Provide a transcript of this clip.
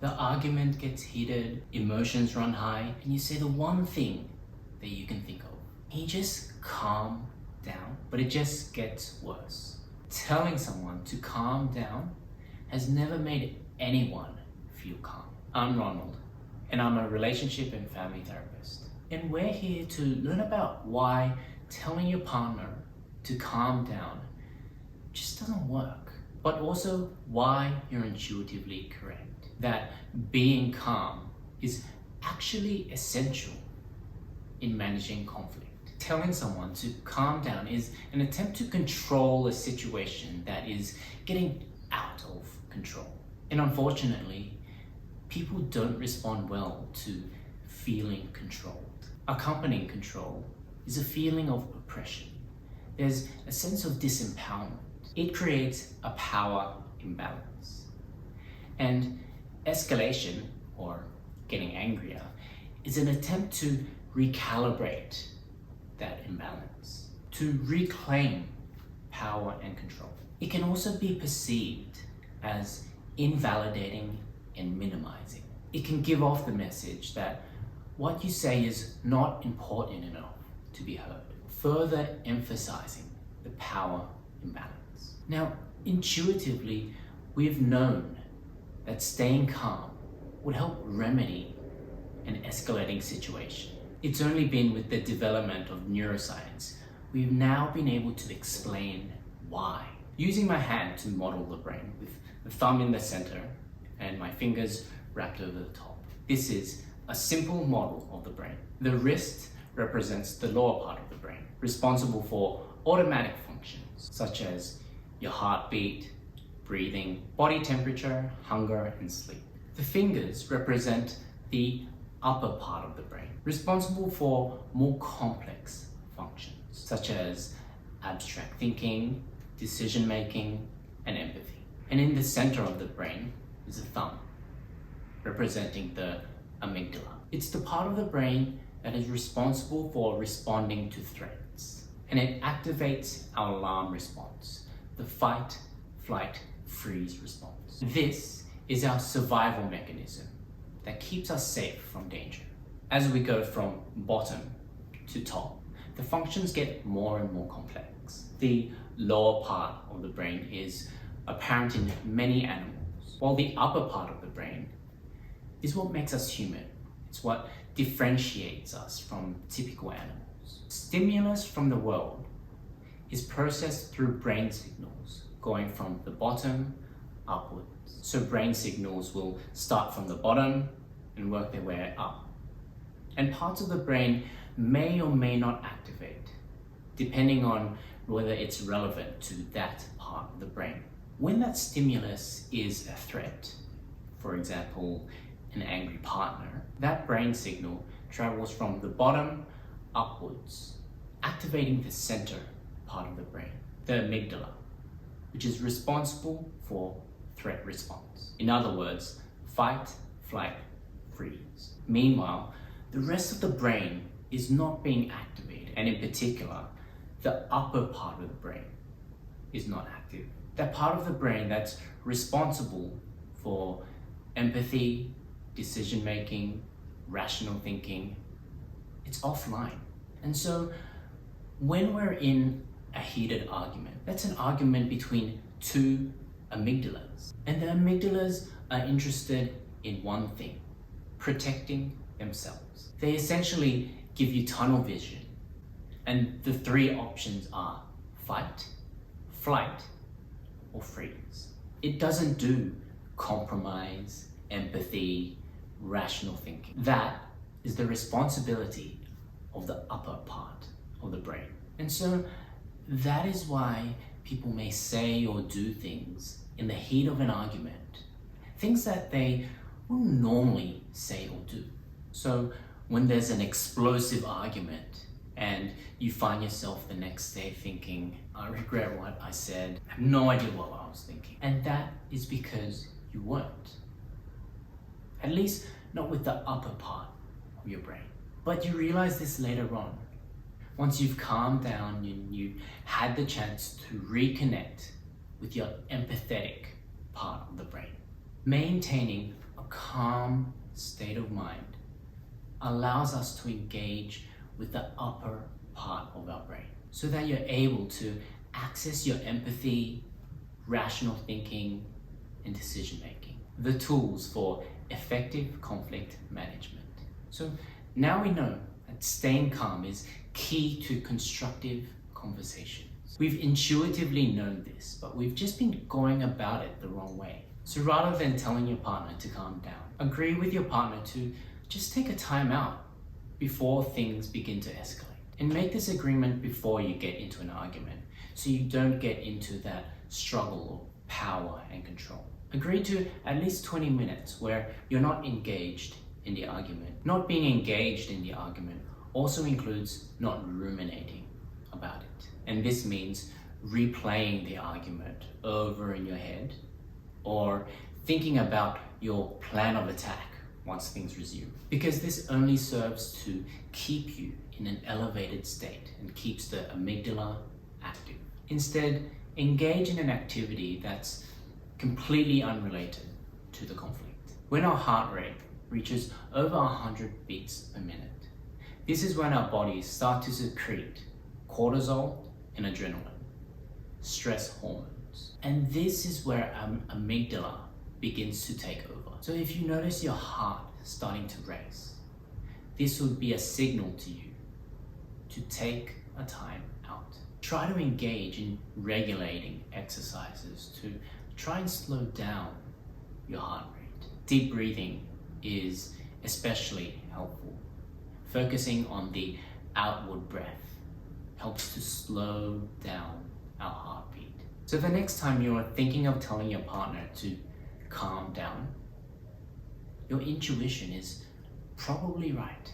The argument gets heated, emotions run high, and you say the one thing that you can think of. Can you just calm down? But it just gets worse. Telling someone to calm down has never made anyone feel calm. I'm Ronald, and I'm a relationship and family therapist. And we're here to learn about why telling your partner to calm down just doesn't work, but also why you're intuitively correct. That being calm is actually essential in managing conflict. Telling someone to calm down is an attempt to control a situation that is getting out of control. And unfortunately, people don't respond well to feeling controlled. Accompanying control is a feeling of oppression. There's a sense of disempowerment. It creates a power imbalance. And escalation, or getting angrier, is an attempt to recalibrate that imbalance, to reclaim power and control. It can also be perceived as invalidating and minimizing. It can give off the message that what you say is not important enough to be heard, further emphasizing the power imbalance. Now, intuitively, we've known that staying calm would help remedy an escalating situation. It's only been with the development of neuroscience we've now been able to explain why. Using my hand to model the brain with the thumb in the center and my fingers wrapped over the top. This is a simple model of the brain. The wrist represents the lower part of the brain, responsible for automatic functions such as your heartbeat, breathing, body temperature, hunger, and sleep. The fingers represent the upper part of the brain, responsible for more complex functions, such as abstract thinking, decision-making, and empathy. And in the center of the brain is a thumb, representing the amygdala. It's the part of the brain that is responsible for responding to threats, and it activates our alarm response, the fight, flight, freeze response. This is our survival mechanism that keeps us safe from danger. As we go from bottom to top, the functions get more and more complex. The lower part of the brain is apparent in many animals, while the upper part of the brain is what makes us human. It's what differentiates us from typical animals. Stimulus from the world is processed through brain signals going from the bottom upwards. So brain signals will start from the bottom and work their way up. And parts of the brain may or may not activate, depending on whether it's relevant to that part of the brain. When that stimulus is a threat, for example, an angry partner, that brain signal travels from the bottom upwards, activating the center part of the brain, the amygdala, which is responsible for threat response. In other words, fight, flight, freeze. Meanwhile, the rest of the brain is not being activated, and in particular, the upper part of the brain is not active. That part of the brain that's responsible for empathy, decision-making, rational thinking, it's offline. And so when we're in a heated argument, that's an argument between two amygdalas. And the amygdalas are interested in one thing: protecting themselves. They essentially give you tunnel vision. And the three options are fight, flight, or freeze. It doesn't do compromise, empathy, rational thinking. That is the responsibility of the upper part of the brain. And so that is why people may say or do things in the heat of an argument, things that they wouldn't normally say or do. So when there's an explosive argument and you find yourself the next day thinking, I regret what I said, I have no idea what I was thinking. And that is because you weren't. At least not with the upper part of your brain. But you realize this later on. Once you've calmed down and you've had the chance to reconnect with your empathetic part of the brain. Maintaining a calm state of mind allows us to engage with the upper part of our brain so that you're able to access your empathy, rational thinking, and decision making. The tools for effective conflict management. So now we know that staying calm is key to constructive conversations. We've intuitively known this, but we've just been going about it the wrong way. So rather than telling your partner to calm down, agree with your partner to just take a time out before things begin to escalate. And make this agreement before you get into an argument, so you don't get into that struggle of power and control. Agree to at least 20 minutes where you're not engaged in the argument. Not being engaged in the argument also includes not ruminating about it. And this means replaying the argument over in your head or thinking about your plan of attack once things resume. Because this only serves to keep you in an elevated state and keeps the amygdala active. Instead, engage in an activity that's completely unrelated to the conflict. When our heart rate reaches over 100 beats per minute, this is when our bodies start to secrete cortisol and adrenaline, stress hormones. And this is where our amygdala begins to take over. So if you notice your heart starting to race, this would be a signal to you to take a time out. Try to engage in regulating exercises to try and slow down your heart rate. Deep breathing is especially helpful. Focusing on the outward breath helps to slow down our heartbeat. So the next time you're thinking of telling your partner to calm down, your intuition is probably right.